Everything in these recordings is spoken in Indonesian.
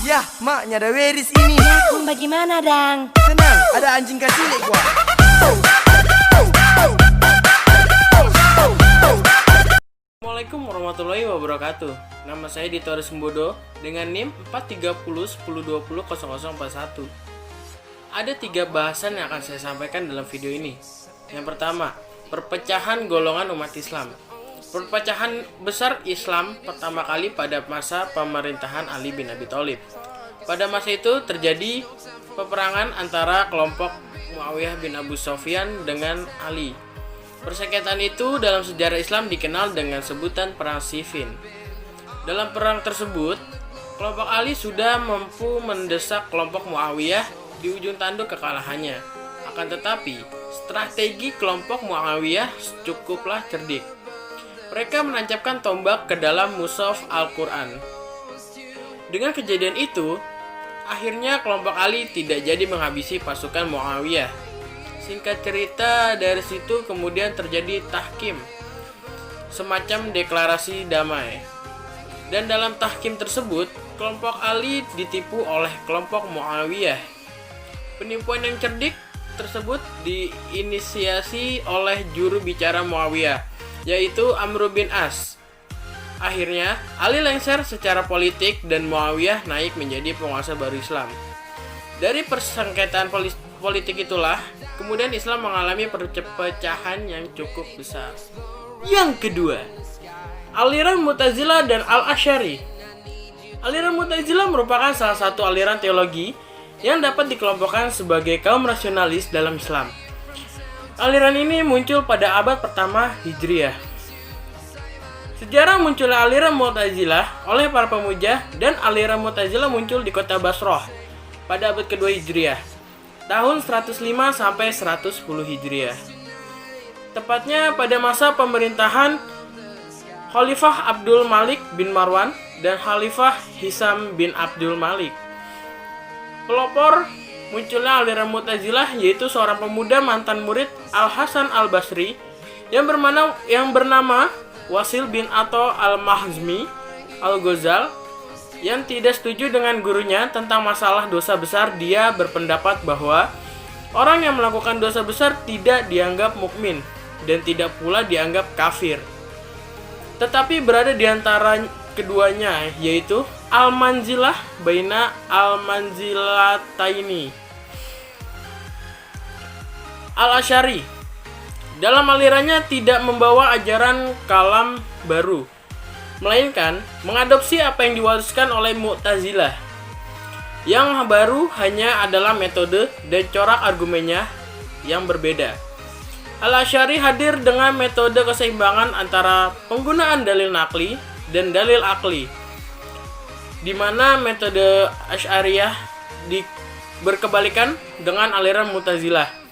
Yah, maknya ada Weris ini. Kum bagaimana, Dang? Tenang, ada anjing kecilik gua. Assalamualaikum warahmatullahi wabarakatuh. Nama saya Dito Sembodo dengan NIM 43010200041. Ada 3 bahasan yang akan saya sampaikan dalam video ini. Yang pertama, perpecahan golongan umat Islam. Perpecahan besar Islam pertama kali pada masa pemerintahan Ali bin Abi Thalib. Pada masa itu terjadi peperangan antara kelompok Muawiyah bin Abu Sufyan dengan Ali. Persengketaan itu dalam sejarah Islam dikenal dengan sebutan Perang Siffin. Dalam perang tersebut, kelompok Ali sudah mampu mendesak kelompok Muawiyah di ujung tanduk kekalahannya. Akan tetapi, strategi kelompok Muawiyah cukuplah cerdik. Mereka menancapkan tombak ke dalam mushaf Al-Quran. Dengan kejadian itu, akhirnya kelompok Ali tidak jadi menghabisi pasukan Muawiyah. Singkat cerita, dari situ kemudian terjadi tahkim, semacam deklarasi damai. Dan dalam tahkim tersebut, kelompok Ali ditipu oleh kelompok Muawiyah. Penipuan yang cerdik tersebut diinisiasi oleh juru bicara Muawiyah, yaitu Amr bin As. Akhirnya, Ali lengser secara politik dan Muawiyah naik menjadi penguasa baru Islam. Dari persengketaan politik itulah, kemudian Islam mengalami perpecahan yang cukup besar. Yang kedua, aliran Mu'tazilah dan Al-Asy'ari. Aliran Mu'tazilah merupakan salah satu aliran teologi yang dapat dikelompokkan sebagai kaum rasionalis dalam Islam. Aliran ini muncul pada abad pertama Hijriah. Sejarah munculnya aliran Mu'tazilah oleh para pemuja, dan aliran Mu'tazilah muncul di kota Basrah pada abad kedua Hijriah, tahun 105 sampai 110 Hijriah. Tepatnya pada masa pemerintahan Khalifah Abdul Malik bin Marwan dan Khalifah Hisam bin Abdul Malik. Pelopor munculnya aliran Mu'tazilah yaitu seorang pemuda mantan murid Al-Hasan Al-Basri yang bernama Wasil bin Atha Al-Mahzmi Al-Ghazal. Yang tidak setuju dengan gurunya tentang masalah dosa besar, dia berpendapat bahwa orang yang melakukan dosa besar tidak dianggap mukmin dan tidak pula dianggap kafir, tetapi berada di antara keduanya, yaitu al-manzilah baina al-manzilataini. Al-Asy'ari dalam alirannya tidak membawa ajaran kalam baru, melainkan mengadopsi apa yang diwariskan oleh Mu'tazilah. Yang baru hanya adalah metode dan corak argumennya yang berbeda. Al-Asy'ari hadir dengan metode keseimbangan antara penggunaan dalil naqli dan dalil akli, di mana metode Asy'ariyah berkebalikan dengan aliran Mu'tazilah.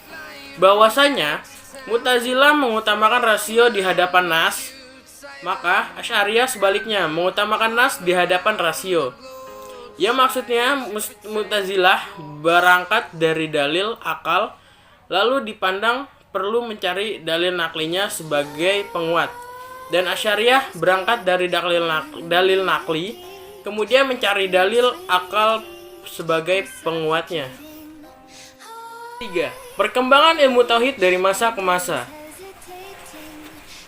Bahwasanya Mu'tazilah mengutamakan rasio di hadapan nas, maka Asy'ariyah sebaliknya mengutamakan nas di hadapan rasio. Yang maksudnya Mu'tazilah berangkat dari dalil akal, lalu dipandang perlu mencari dalil naklinya sebagai penguat. Dan Asy'ariyah berangkat dari dalil nakli, kemudian mencari dalil akal sebagai penguatnya. 3. Perkembangan ilmu tauhid dari masa ke masa.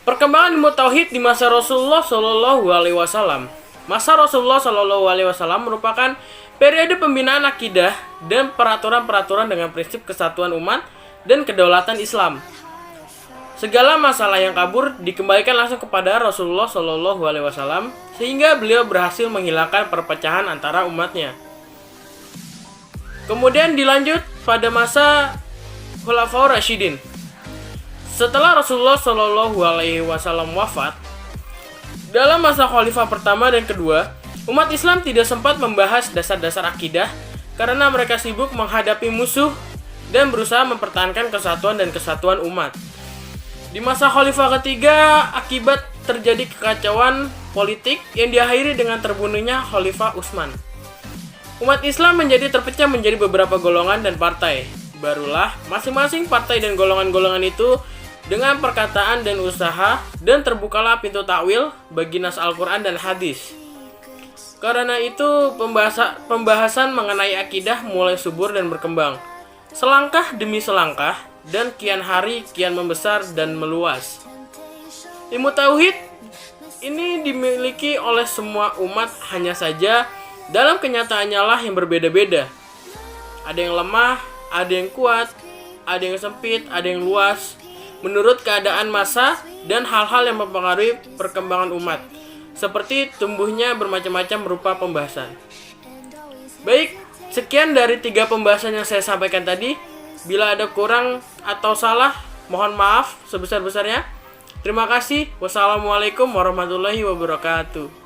Perkembangan ilmu tauhid di masa Rasulullah Shallallahu Alaihi Wasallam. Masa Rasulullah Shallallahu Alaihi Wasallam merupakan periode pembinaan akidah dan peraturan-peraturan dengan prinsip kesatuan umat dan kedaulatan Islam. Segala masalah yang kabur dikembalikan langsung kepada Rasulullah Shallallahu Alaihi Wasallam, sehingga beliau berhasil menghilangkan perpecahan antara umatnya. Kemudian dilanjut pada masa Khulafaur Rasyidin. Setelah Rasulullah Shallallahu Alaihi Wasallam wafat, dalam masa Khalifah pertama dan kedua, umat Islam tidak sempat membahas dasar-dasar akidah karena mereka sibuk menghadapi musuh dan berusaha mempertahankan kesatuan dan kesatuan umat. Di masa Khalifah ketiga, akibat terjadi kekacauan politik yang diakhiri dengan terbunuhnya Khalifah Utsman. Umat Islam menjadi terpecah menjadi beberapa golongan dan partai. Barulah masing-masing partai dan golongan-golongan itu dengan perkataan dan usaha, dan terbukalah pintu takwil bagi nas Al-Quran dan hadis. Karena itu pembahasan mengenai akidah mulai subur dan berkembang. Selangkah demi selangkah dan kian hari kian membesar dan meluas. Ilmu tauhid ini dimiliki oleh semua umat, hanya saja dalam kenyataannya lah yang berbeda-beda. Ada yang lemah, ada yang kuat, ada yang sempit, ada yang luas, menurut keadaan masa dan hal-hal yang mempengaruhi perkembangan umat, seperti tumbuhnya bermacam-macam rupa pembahasan. Baik, sekian dari 3 pembahasan yang saya sampaikan tadi. Bila ada kurang atau salah, mohon maaf sebesar-besarnya. Terima kasih. Wassalamualaikum warahmatullahi wabarakatuh.